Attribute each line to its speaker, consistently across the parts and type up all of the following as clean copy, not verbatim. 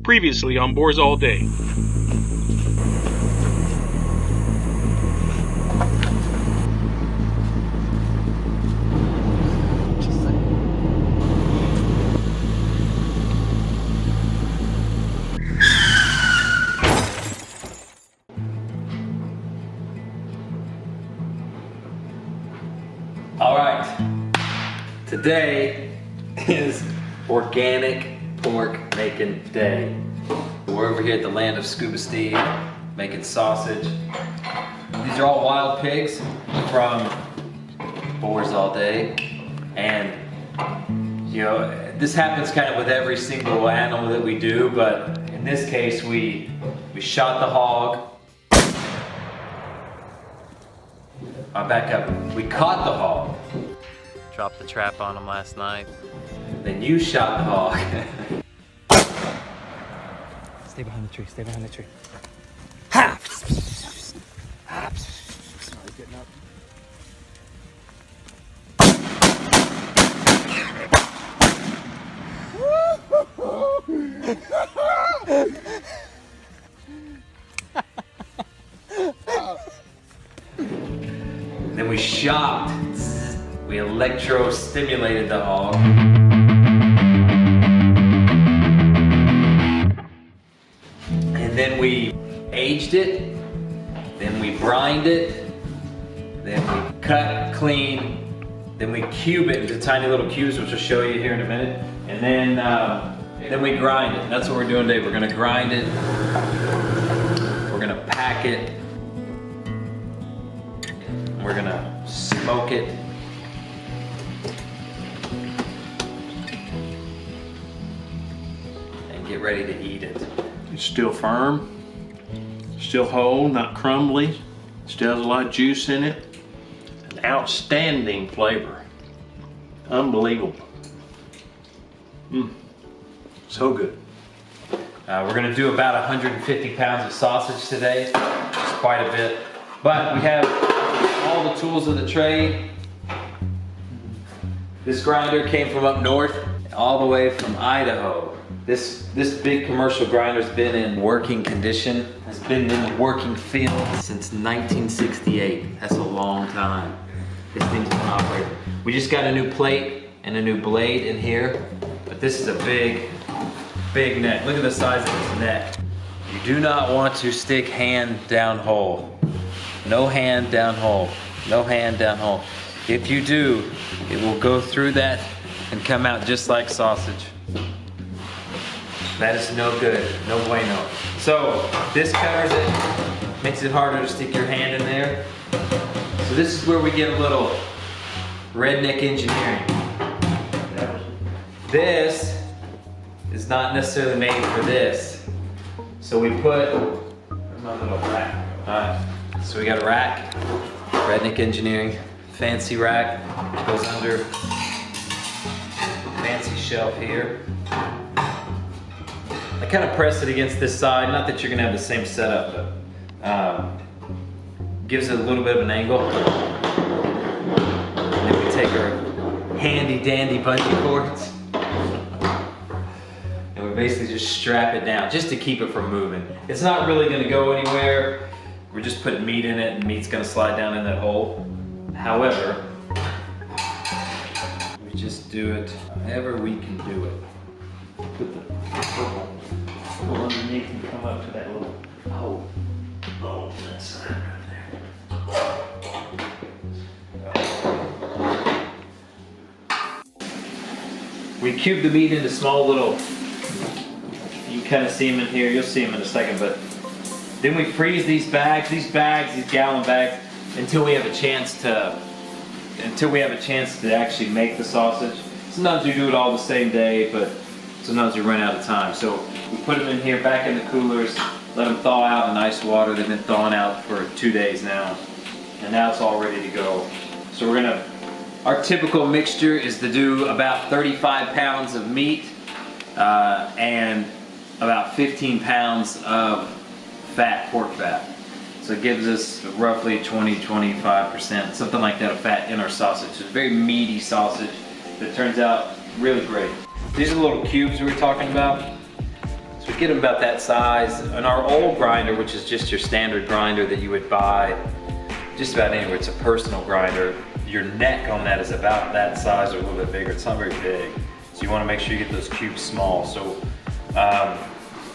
Speaker 1: Previously on Boars All Day.
Speaker 2: All right, today is organic pork making day. We're over here at the land of Scuba Steve making sausage. These are all wild pigs from Boars All Day, and you know, this happens kind of with every single animal that we do, but in this case we shot the hog. I'll back up. We caught the hog.
Speaker 3: Dropped the trap on him last night.
Speaker 2: Then you shot the hog.
Speaker 4: Stay behind the tree, stay behind the tree. Ha! Ha! He's getting up.
Speaker 2: Then we shocked. We electro-stimulated the hog. And then we aged it. Then we brined it. Then we cut, clean. Then we cube it into tiny little cubes, which I'll show you here in a minute. And then we grind it. That's what we're doing today. We're gonna grind it. We're gonna pack it. We're gonna smoke it. And get ready to eat it.
Speaker 1: It's still firm, still whole, not crumbly, still has a lot of juice in it. An outstanding flavor. Unbelievable. So good.
Speaker 2: We're gonna do about 150 pounds of sausage today. It's quite a bit. But we have all the tools of the trade. This grinder came from up north, all the way from Idaho. This big commercial grinder's been in working condition, has been in the working field since 1968. That's a long time. This thing's been operating. We just got a new plate and a new blade in here, but this is a big neck. Look at the size of this neck. You do not want to stick hand down hole. No hand down hole. No hand down hole. If you do, it will go through that and come out just like sausage. That is no good, no bueno. So this covers it, makes it harder to stick your hand in there. So this is where we get a little redneck engineering. This is not necessarily made for this. So we put, where's my little rack? All right, so we got a rack, redneck engineering, fancy rack, which goes under fancy shelf here. I kind of press it against this side, not that you're gonna have the same setup, but gives it a little bit of an angle. And then we take our handy dandy bungee cords and we basically just strap it down just to keep it from moving. It's not really gonna go anywhere. We're just putting meat in it and meat's gonna slide down in that hole. However, we just do it however we can do it. Put the purple underneath and come up to that little hole. Oh, that side right there. We cube the meat into small little, you can kind of see them in here, you'll see them in a second, but then we freeze these bags, these gallon bags, until we have a chance to actually make the sausage. Sometimes we do it all the same day, but sometimes we run out of time. So we put them in here, back in the coolers, let them thaw out in ice water. They've been thawing out for 2 days now, and now it's all ready to go. So our typical mixture is to do about 35 pounds of meat and about 15 pounds of fat, pork fat. So it gives us roughly 20-25%, something like that, of fat in our sausage. It's a very meaty sausage that turns out really great. These are the little cubes we were talking about. So we get them about that size. And our old grinder, which is just your standard grinder that you would buy just about anywhere, it's a personal grinder. Your neck on that is about that size or a little bit bigger. It's not very big. So you want to make sure you get those cubes small. So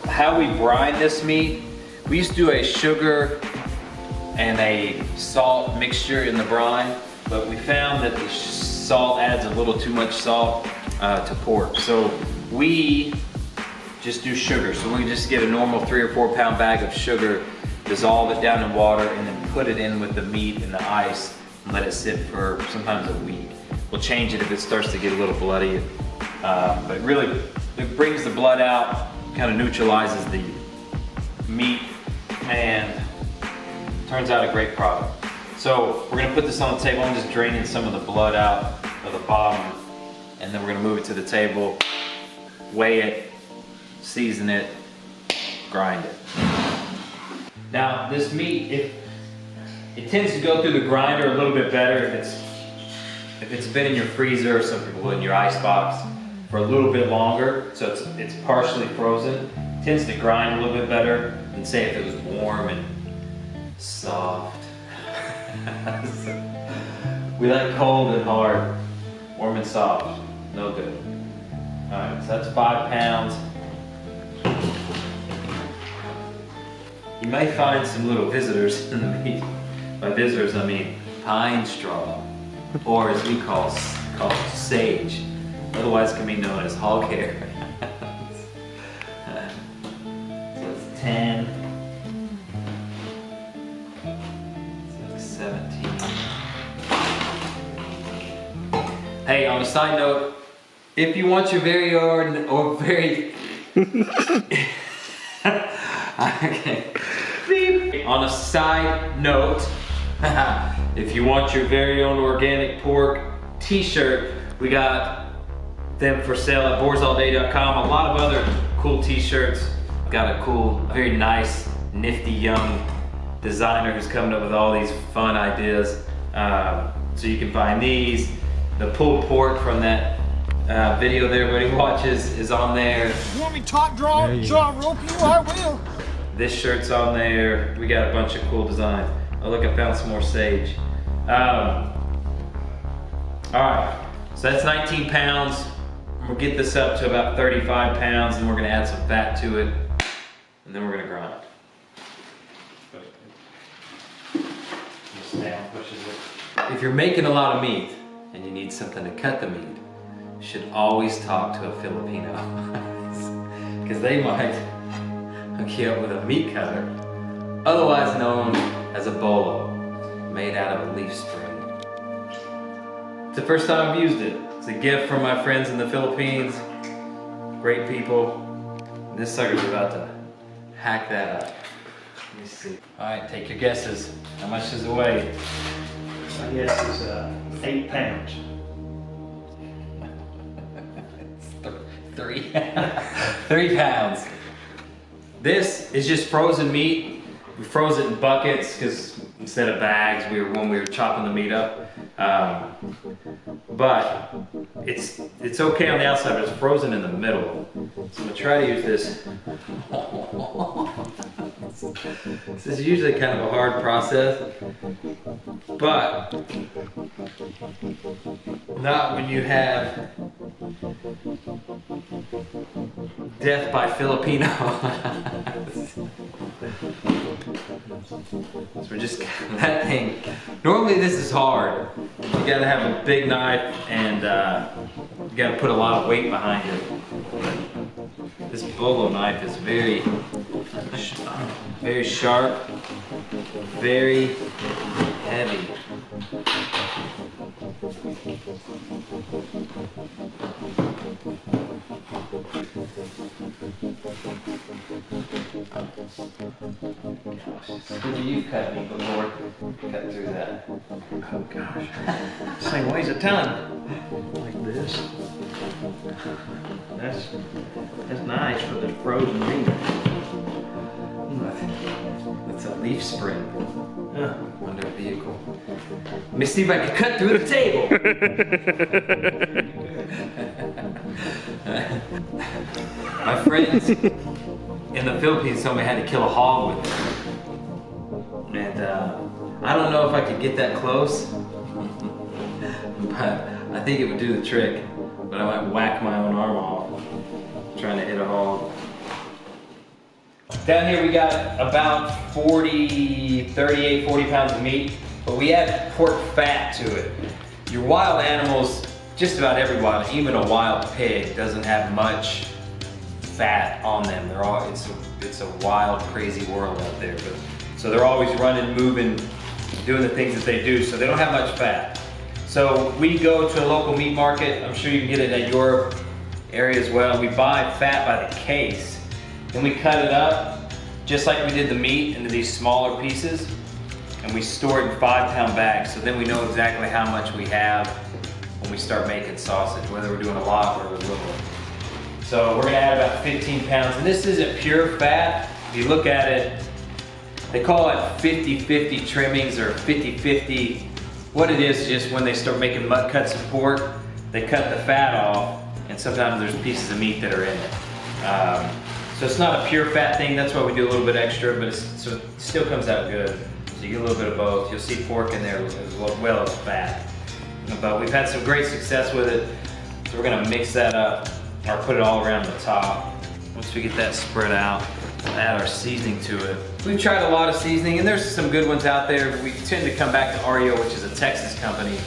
Speaker 2: how we brine this meat, we used to do a sugar and a salt mixture in the brine, but we found that the salt adds a little too much salt to pork. So we just do sugar. So we just get a normal 3 or 4 pound bag of sugar, dissolve it down in water, and then put it in with the meat and the ice and let it sit for sometimes a week. We'll change it if it starts to get a little bloody. But really, it brings the blood out, kind of neutralizes the meat, and turns out a great product. So we're gonna put this on the table. I'm just draining some of the blood out of the bottom, and then we're gonna move it to the table, weigh it, season it, grind it. Now this meat, it tends to go through the grinder a little bit better if it's been in your freezer, or some people in your ice box for a little bit longer, so it's partially frozen. It tends to grind a little bit better than say if it was warm and soft. We like cold and hard, warm and soft, no good. All right, so that's 5 pounds. You may find some little visitors in the meat. By visitors, I mean pine straw, or as we call sage, otherwise can be known as hog hair. So it's 10, so it's 17. Hey, on a side note, if you want your very own, or very... Okay. On a side note, if you want your very own organic pork t-shirt, we got them for sale at boarsallday.com. A lot of other cool t-shirts. Got a cool, very nice, nifty young designer who's coming up with all these fun ideas. So you can find these. The pulled pork from that video that everybody watches is on there.
Speaker 5: You want me to talk, draw, rope you? I will.
Speaker 2: This shirt's on there. We got a bunch of cool designs. Oh look, I found some more sage. All right, so that's 19 pounds. We'll get this up to about 35 pounds, and we're gonna add some fat to it, and then we're gonna grind. This down pushes it. If you're making a lot of meat and you need something to cut the meat, you should always talk to a Filipino, because they might hook you up with a meat cutter, otherwise known as a bolo, made out of a leaf spring. It's the first time I've used it. It's a gift from my friends in the Philippines. Great people. This sucker's about to hack that up. Let me see. All right, take your guesses. How much does it weigh?
Speaker 1: My guess is 8 pounds.
Speaker 2: It's 3 pounds. This is just frozen meat. We froze it in buckets because instead of bags, when we were chopping the meat up. But it's okay on the outside, but it's frozen in the middle. So I'm gonna try to use this. This is usually kind of a hard process, but not when you have death by Filipino. So we're just, that thing, normally this is hard. You gotta have a big knife, and you gotta put a lot of weight behind it. This bolo knife is very sharp, very heavy. You've cut me before. Cut through that.
Speaker 1: Oh gosh. This thing weighs a ton. Like this. That's nice for the frozen meat.
Speaker 2: That's a leaf spring
Speaker 1: Yeah.
Speaker 2: under a vehicle. Let me see if I can cut through the table. My friends in the Philippines, somebody had to kill a hog with it. And I don't know if I could get that close, but I think it would do the trick. But I might whack my own arm off trying to hit a hog. Down here we got about 38, 40 pounds of meat, but we add pork fat to it. Your wild animals, just about every wild, even a wild pig, doesn't have much fat on them. They're all, it's a wild, crazy world out there. But, so they're always running, moving, doing the things that they do, so they don't have much fat. So we go to a local meat market. I'm sure you can get it at your area as well. We buy fat by the case, and we cut it up just like we did the meat into these smaller pieces, and we store it in 5-pound bags, so then we know exactly how much we have when we start making sausage, whether we're doing a lot or a little. So we're gonna add about 15 pounds, and this isn't pure fat. If you look at it, they call it 50-50 trimmings or 50-50. What it is just when they start making mud cuts of pork, they cut the fat off, and sometimes there's pieces of meat that are in it. So it's not a pure fat thing, that's why we do a little bit extra, but so it still comes out good. So you get a little bit of both. You'll see pork in there as well as fat. But we've had some great success with it, so we're gonna mix that up, or put it all around the top. Once we get that spread out, we'll add our seasoning to it. We've tried a lot of seasoning, and there's some good ones out there. We tend to come back to REO, which is a Texas company.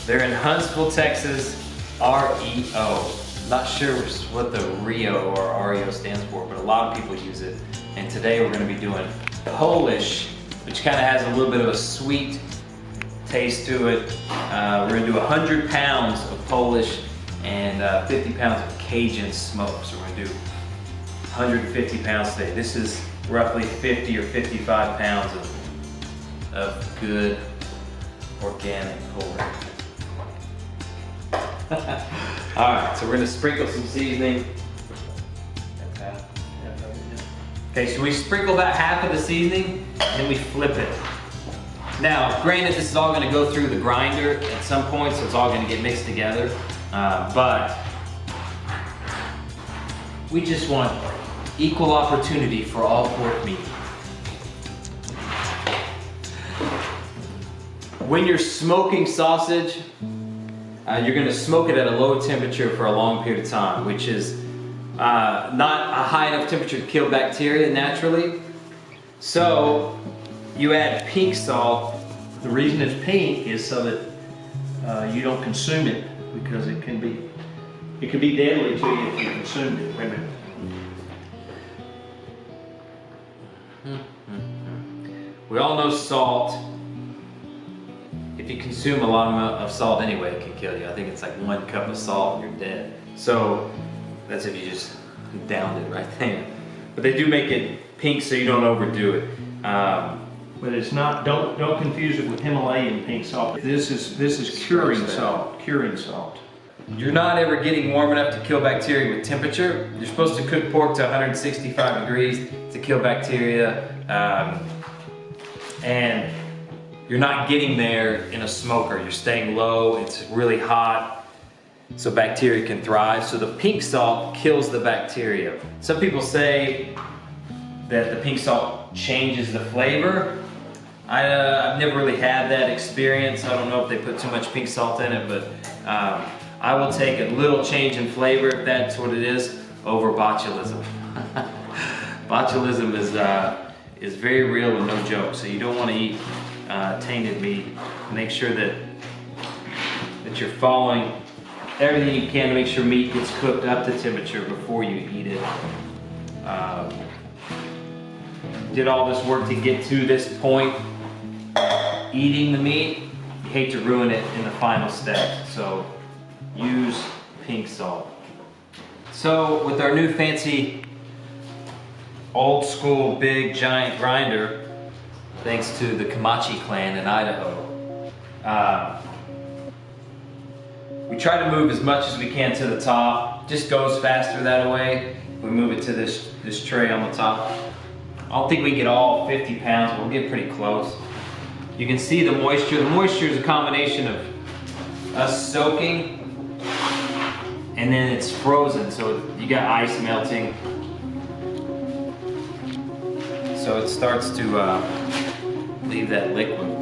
Speaker 2: They're in Huntsville, Texas, REO. Not sure what the Rio or REO stands for, but a lot of people use it. And today we're gonna be doing Polish, which kind of has a little bit of a sweet taste to it. We're gonna do 100 pounds of Polish and 50 pounds of Cajun smoke. So we're gonna do 150 pounds today. This is roughly 50 or 55 pounds of good organic pork. All right, so we're gonna sprinkle some seasoning. Okay, so we sprinkle about half of the seasoning, and then we flip it. Now, granted, this is all gonna go through the grinder at some point, so it's all gonna get mixed together, but we just want equal opportunity for all pork meat. When you're smoking sausage, you're gonna smoke it at a low temperature for a long period of time, which is not a high enough temperature to kill bacteria naturally. So you add pink salt.
Speaker 1: The reason it's pink is so that you don't consume it, because it can be deadly to you if you consume it. Wait a minute.
Speaker 2: We all know salt. If you consume a lot of salt anyway, it can kill you. I think it's like 1 cup of salt and you're dead. So that's if you just downed it right there. But they do make it pink so you don't overdo it.
Speaker 1: But it's not. Don't confuse it with Himalayan pink salt. This is curing salt. Curing salt.
Speaker 2: You're not ever getting warm enough to kill bacteria with temperature. You're supposed to cook pork to 165 degrees to kill bacteria, and you're not getting there in a smoker. You're staying low. It's really hot, so bacteria can thrive. So the pink salt kills the bacteria. Some people say that the pink salt changes the flavor. I've never really had that experience. I don't know if they put too much pink salt in it, but I will take a little change in flavor, if that's what it is, over botulism. Botulism is very real and no joke, so you don't want to eat tainted meat. Make sure that you're following everything you can to make sure meat gets cooked up to temperature before you eat it. Did all this work to get to this point, eating the meat. You hate to ruin it in the final step, so use pink salt. So with our new fancy old school big giant grinder, thanks to the Comanche clan in Idaho, we try to move as much as we can to the top. Just goes faster that way. We move it to this tray on the top. I don't think we get all 50 pounds, but we'll get pretty close. You can see the moisture. The moisture is a combination of us soaking and then it's frozen, so you got ice melting. So it starts to leave that liquid.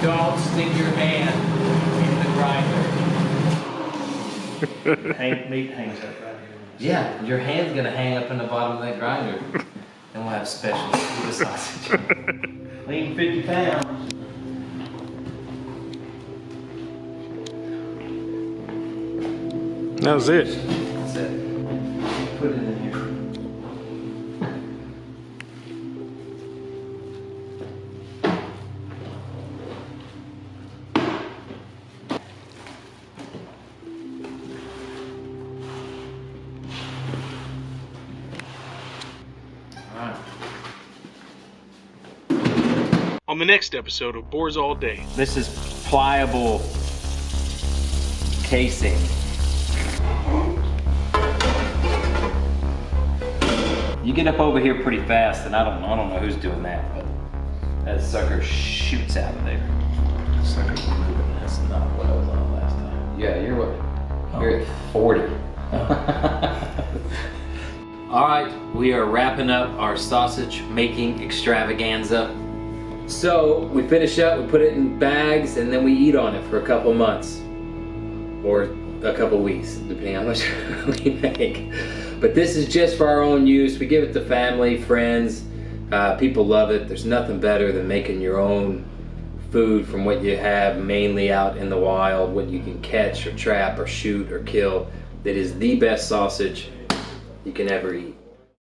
Speaker 3: Don't stick your hand in the grinder.
Speaker 1: Meat hangs up right here.
Speaker 2: Yeah, your hand's gonna hang up in the bottom of that grinder. And we'll have special Bogus sausage.
Speaker 1: Lean 50 pounds.
Speaker 5: That was it.
Speaker 2: That's it.
Speaker 1: Put it in here.
Speaker 5: On the next episode of Boars All Day.
Speaker 2: This is pliable casing. You get up over here pretty fast, and I don't know who's doing that, but that sucker shoots out of there. Sucker's moving. That's not what I was on last time. Yeah, you're what? You're at 40. All right, we are wrapping up our sausage making extravaganza. So we finish up, we put it in bags, and then we eat on it for a couple months or a couple weeks, depending on how much we make. But this is just for our own use. We give it to family, friends. People love it. There's nothing better than making your own food from what you have mainly out in the wild, what you can catch or trap or shoot or kill. That is the best sausage you can ever eat.